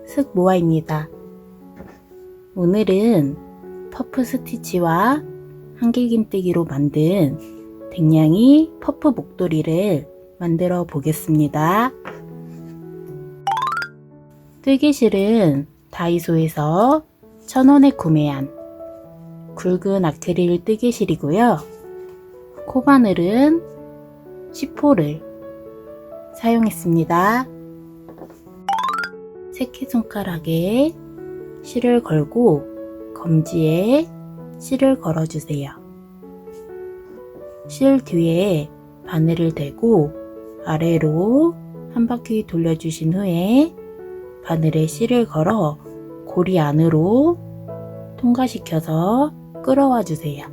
슥모아입니다. 오늘은 퍼프 스티치와 한길긴뜨기로 만든 댕냥이 퍼프 목도리를 만들어 보겠습니다. 뜨개실은 다이소에서 1,000원에 구매한 굵은 아크릴 뜨개실이고요. 코바늘은 10호를 사용했습니다. 새끼손가락에 실을 걸고 검지에 실을 걸어주세요. 실 뒤에 바늘을 대고 아래로 한 바퀴 돌려주신 후에 바늘에 실을 걸어 고리 안으로 통과시켜서 끌어와 주세요.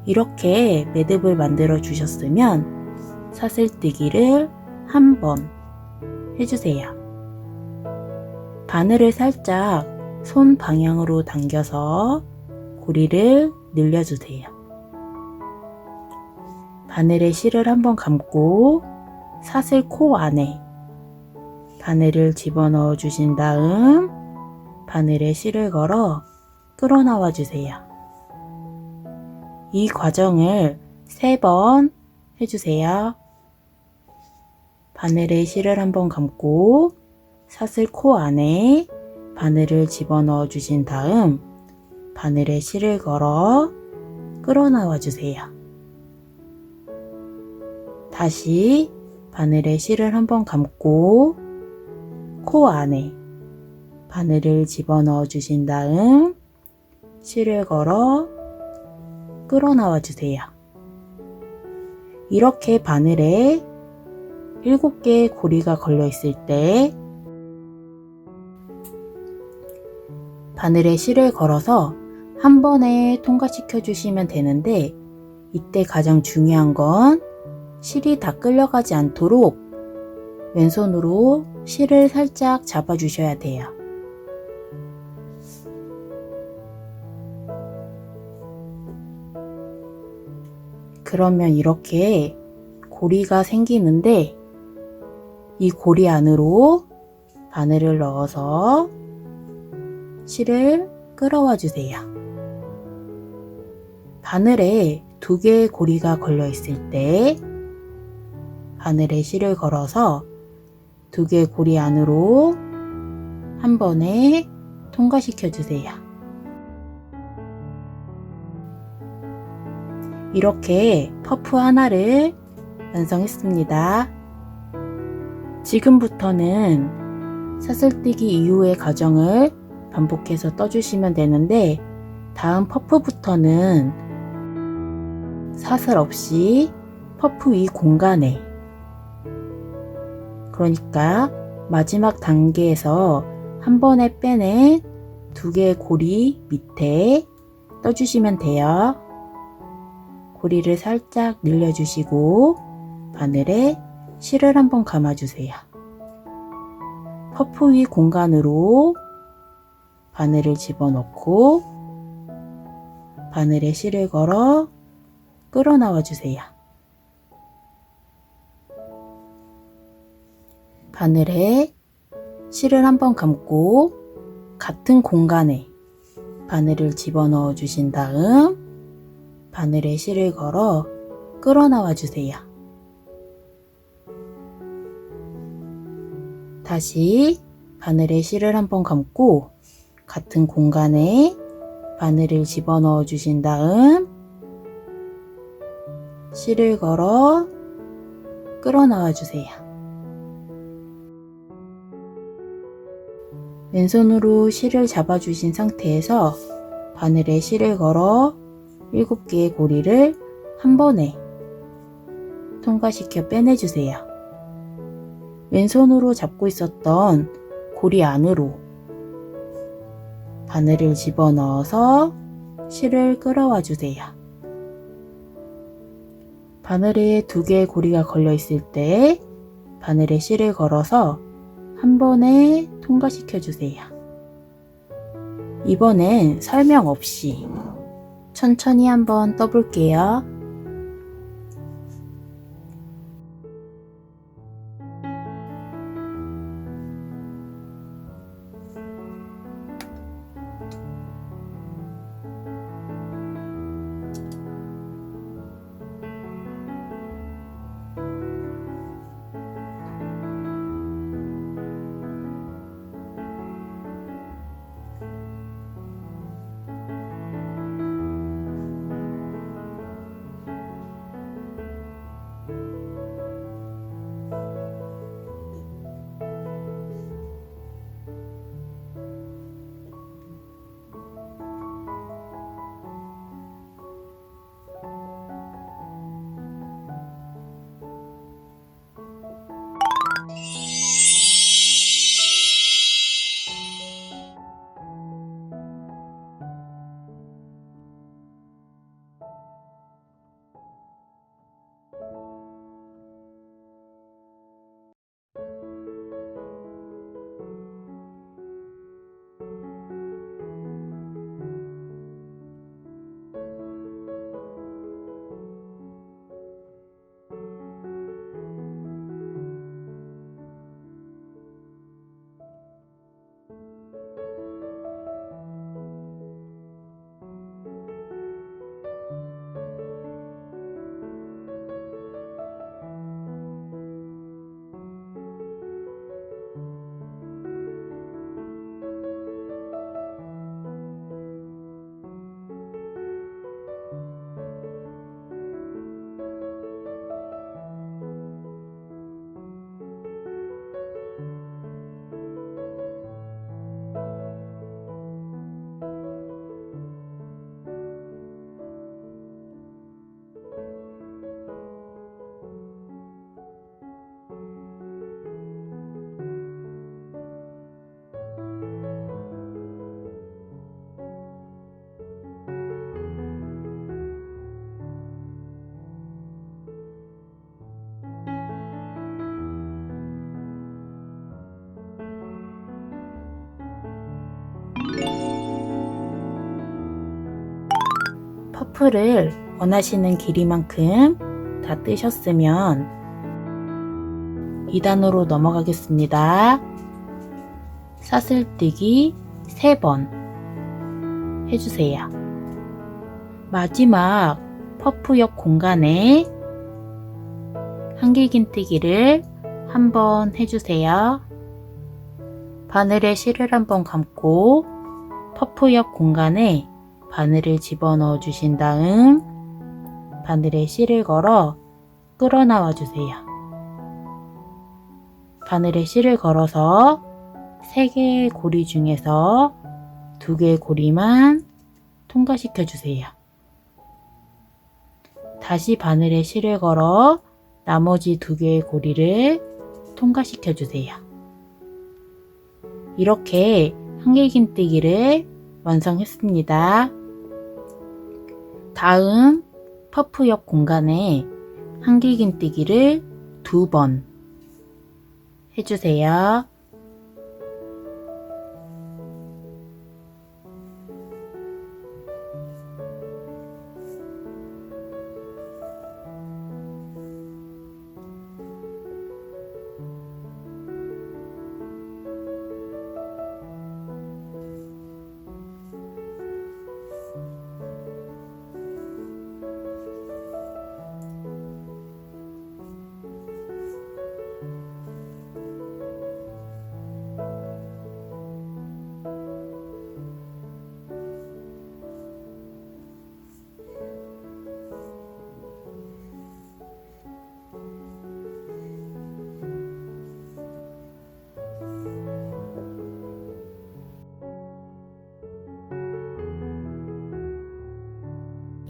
이렇게 매듭을 만들어 주셨으면 사슬뜨기를 한 번 해주세요. 바늘을 살짝 손 방향으로 당겨서 고리를 늘려주세요. 바늘에 실을 한번 감고 사슬 코 안에 바늘을 집어넣어 주신 다음 바늘에 실을 걸어 끌어나와 주세요. 이 과정을 3번 해주세요. 바늘에 실을 한번 감고 사슬 코 안에 바늘을 집어넣어 주신 다음 바늘에 실을 걸어 끌어나와 주세요. 다시 바늘에 실을 한번 감고 코 안에 바늘을 집어넣어 주신 다음 실을 걸어 끌어나와 주세요. 이렇게 바늘에 7개의 고리가 걸려 있을 때 바늘에 실을 걸어서 한 번에 통과시켜 주시면 되는데, 이때 가장 중요한 건 실이 다 끌려가지 않도록 왼손으로 실을 살짝 잡아 주셔야 돼요. 그러면 이렇게 고리가 생기는데 이 고리 안으로 바늘을 넣어서 실을 끌어와 주세요. 바늘에 2개의 고리가 걸려 있을 때 바늘에 실을 걸어서 2개의 고리 안으로 한 번에 통과시켜 주세요. 이렇게 퍼프 하나를 완성했습니다. 지금부터는 사슬뜨기 이후의 과정을 반복해서 떠주시면 되는데, 다음 퍼프부터는 사슬 없이 퍼프 위 공간에, 그러니까 마지막 단계에서 한 번에 빼낸 2개의 고리 밑에 떠주시면 돼요. 고리를 살짝 늘려주시고 바늘에 실을 한번 감아주세요. 퍼프 위 공간으로 바늘을 집어넣고 바늘에 실을 걸어 끌어나와 주세요. 바늘에 실을 한번 감고 같은 공간에 바늘을 집어넣어 주신 다음 바늘에 실을 걸어 끌어나와 주세요. 다시 바늘에 실을 한번 감고 같은 공간에 바늘을 집어넣어 주신 다음 실을 걸어 끌어나와 주세요. 왼손으로 실을 잡아주신 상태에서 바늘에 실을 걸어 7개의 고리를 한 번에 통과시켜 빼내주세요. 왼손으로 잡고 있었던 고리 안으로 바늘을 집어넣어서 실을 끌어와 주세요. 바늘에 2개의 고리가 걸려 있을 때 바늘에 실을 걸어서 한 번에 통과시켜 주세요. 이번엔 설명 없이 천천히 한번 떠볼게요. 퍼프를 원하시는 길이만큼 다 뜨셨으면 2단으로 넘어가겠습니다. 사슬뜨기 3번 해주세요. 마지막 퍼프 옆 공간에 한길긴뜨기를 한번 해주세요. 바늘에 실을 한번 감고 퍼프 옆 공간에 바늘을 집어넣어 주신 다음 바늘에 실을 걸어 끌어 나와 주세요. 바늘에 실을 걸어서 3개의 고리 중에서 2개의 고리만 통과시켜 주세요. 다시 바늘에 실을 걸어 나머지 2개의 고리를 통과시켜 주세요. 이렇게 한길긴뜨기를 완성했습니다. 다음 퍼프 옆 공간에 한길긴뜨기를 2번 해주세요.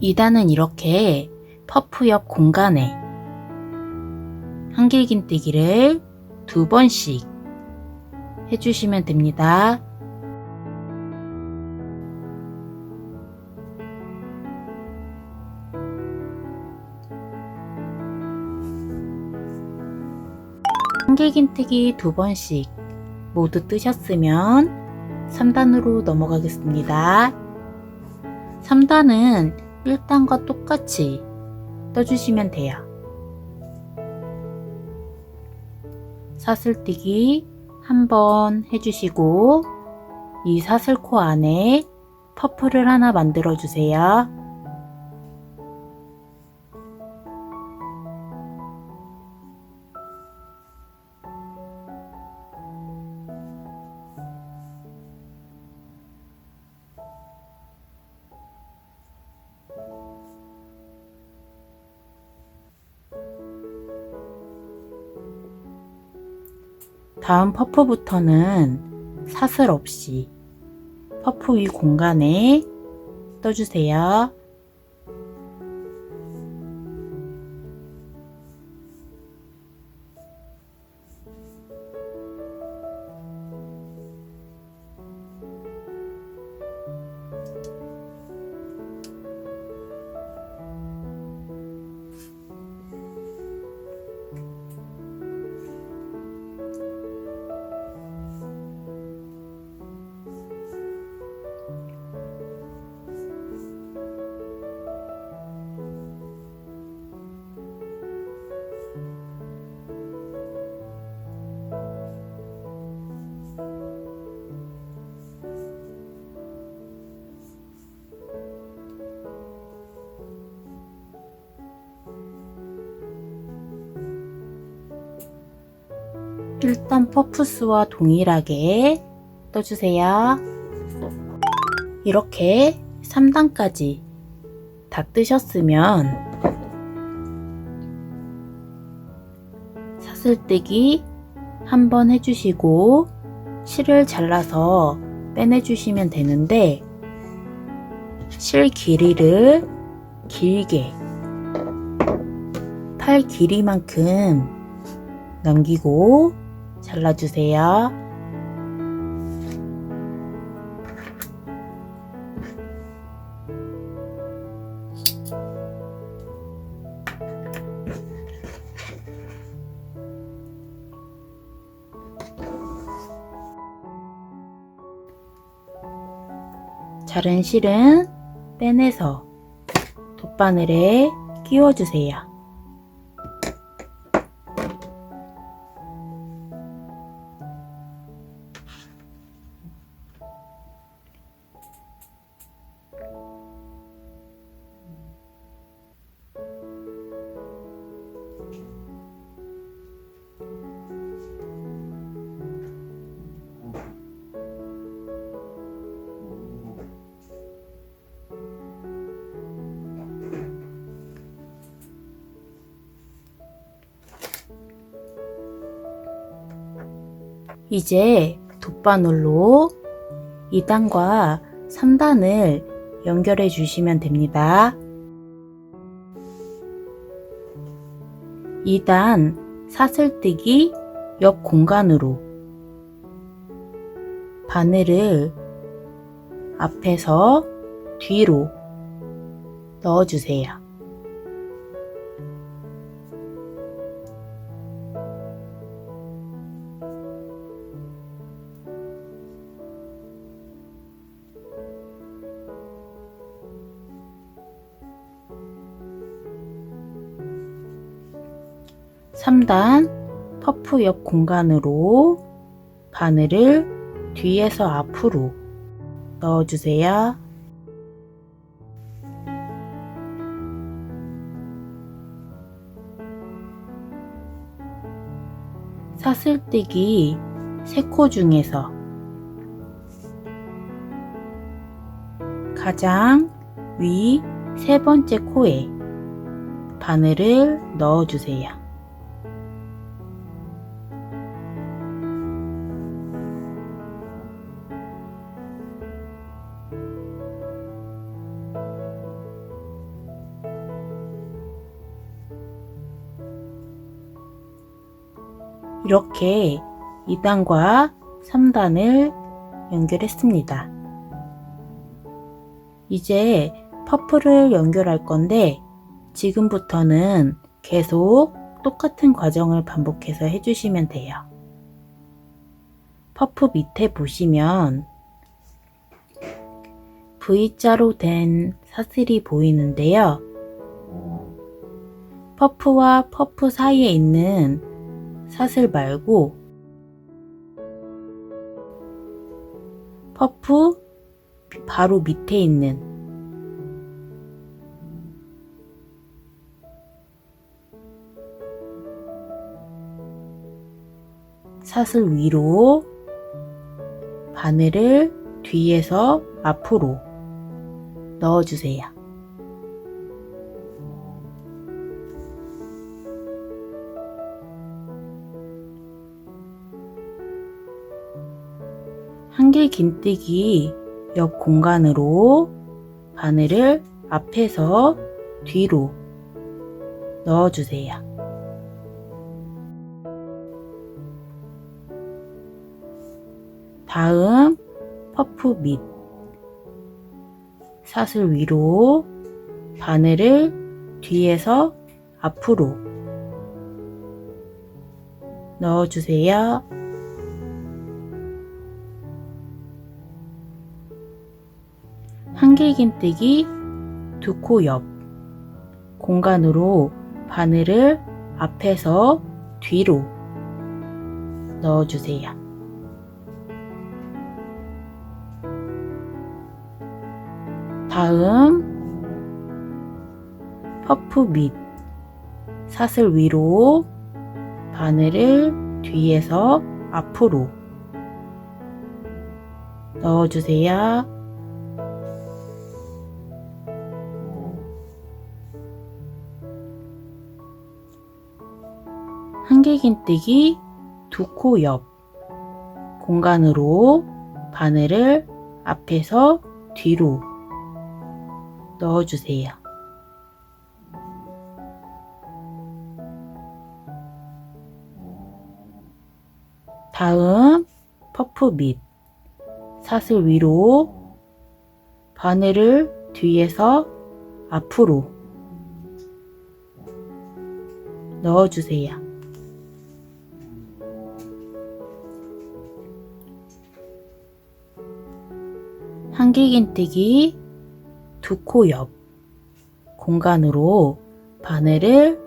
2단은 이렇게 퍼프 옆 공간에 한길긴뜨기를 2번씩 해주시면 됩니다. 한길긴뜨기 2번씩 모두 뜨셨으면 3단으로 넘어가겠습니다. 3단은 1단과 똑같이 떠주시면 돼요. 사슬뜨기 한 번 해주시고 이 사슬코 안에 퍼프를 하나 만들어 주세요. 다음 퍼프부터는 사슬 없이 퍼프 위 공간에 떠주세요. 일단 퍼프스와 동일하게 떠주세요. 이렇게 3단까지 다 뜨셨으면 사슬뜨기 한 번 해주시고 실을 잘라서 빼내주시면 되는데 실 길이를 길게 팔 길이만큼 남기고 잘라주세요. 자른 실은 빼내서 돗바늘에 끼워주세요. 이제 돗바늘로 2단과 3단을 연결해 주시면 됩니다. 2단 사슬뜨기 옆 공간으로 바늘을 앞에서 뒤로 넣어주세요. (3단) 퍼프 옆 공간으로 바늘을 뒤에서 앞으로 넣어주세요. 사슬뜨기 3코 중에서 가장 위 3번째 코에 바늘을 넣어주세요. 이렇게 2단과 3단을 연결했습니다. 이제 퍼프를 연결할 건데 지금부터는 계속 똑같은 과정을 반복해서 해주시면 돼요. 퍼프 밑에 보시면 V자로 된 사슬이 보이는데요. 퍼프와 퍼프 사이에 있는 사슬 말고 퍼프 바로 밑에 있는 사슬 위로 바늘을 뒤에서 앞으로 넣어주세요. 한길 긴뜨기 옆 공간으로 바늘을 앞에서 뒤로 넣어주세요. 다음 퍼프 밑 사슬 위로 바늘을 뒤에서 앞으로 넣어주세요. 한길긴뜨기 두 코 옆 공간으로 바늘을 앞에서 뒤로 넣어주세요. 다음 퍼프 밑 사슬 위로 바늘을 뒤에서 앞으로 넣어주세요. 한길긴뜨기 두 코 옆 공간으로 바늘을 앞에서 뒤로 넣어주세요. 다음 퍼프 밑 사슬 위로 바늘을 뒤에서 앞으로 넣어주세요. 한길긴뜨기 두 코 옆 공간으로 바늘을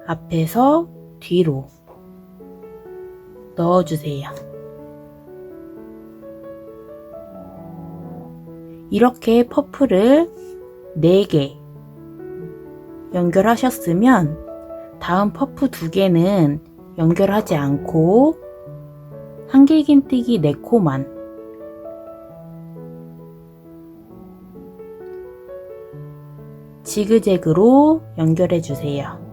앞에서 뒤로 넣어주세요. 이렇게 퍼프를 4개 연결하셨으면 다음 퍼프 2개는 연결하지 않고 한길긴뜨기 4코만 지그재그로 연결해 주세요.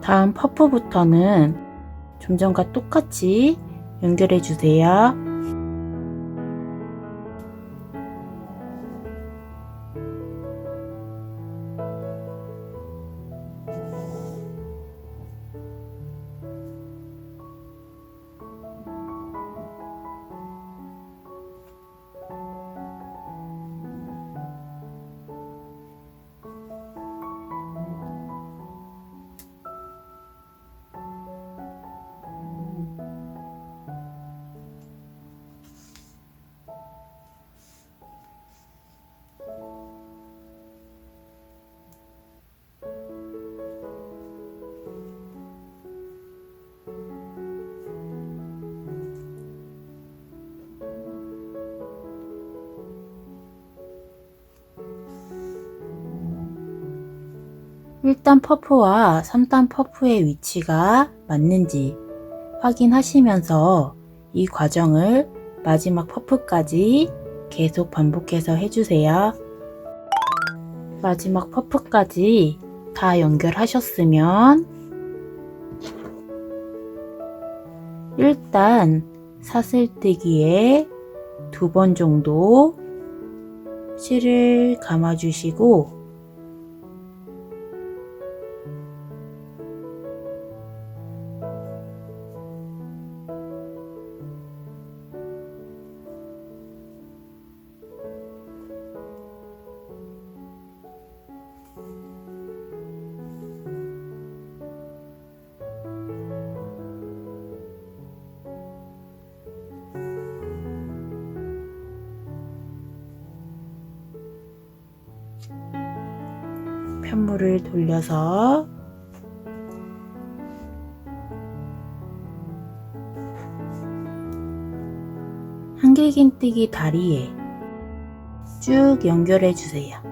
다음 퍼프부터는 좀 전과 똑같이 연결해 주세요. 1단 퍼프와 3단 퍼프의 위치가 맞는지 확인하시면서 이 과정을 마지막 퍼프까지 계속 반복해서 해주세요. 마지막 퍼프까지 다 연결하셨으면 일단 사슬뜨기에 2번 정도 실을 감아주시고 편물을 돌려서 한길긴뜨기 다리에 쭉 연결해 주세요.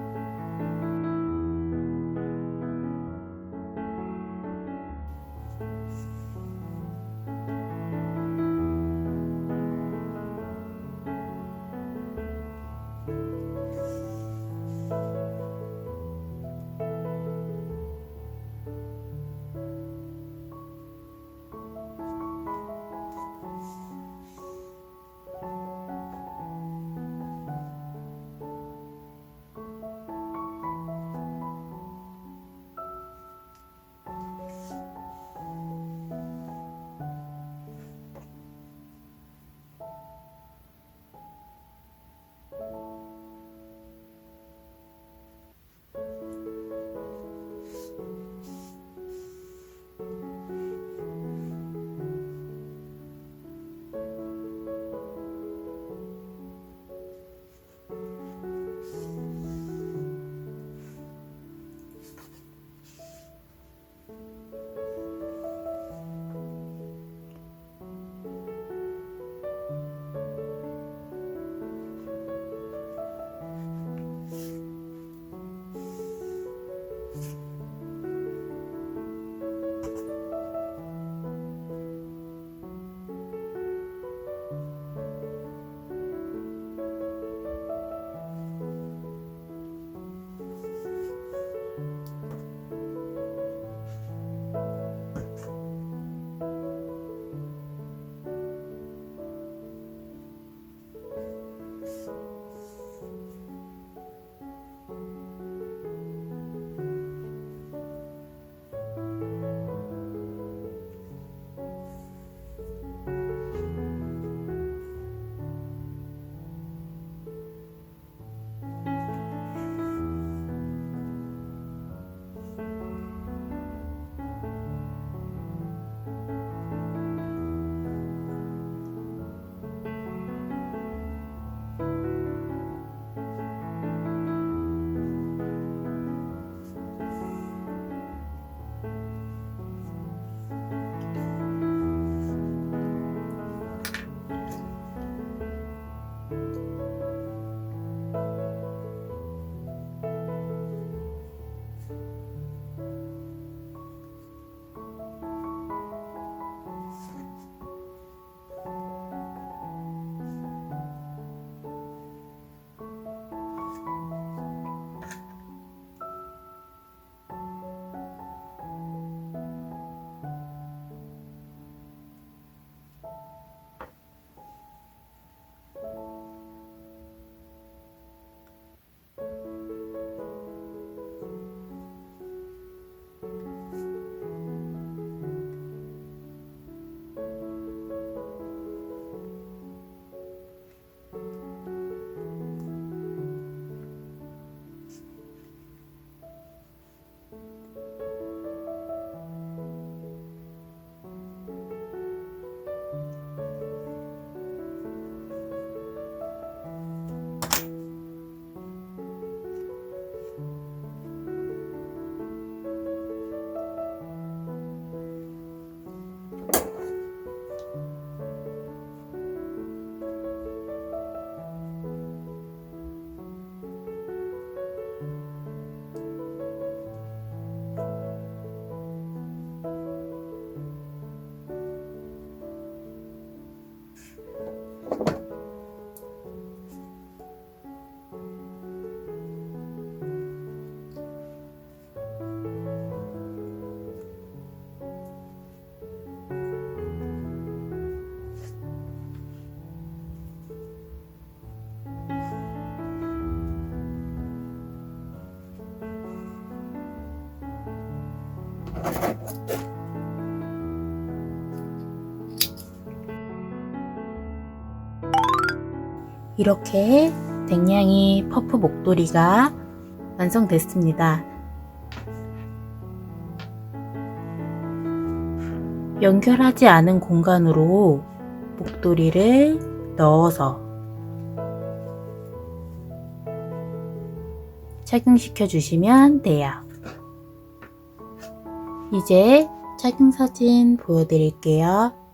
이렇게 댕냥이 퍼프 목도리가 완성됐습니다. 연결하지 않은 공간으로 목도리를 넣어서 착용시켜 주시면 돼요. 이제 착용 사진 보여드릴게요.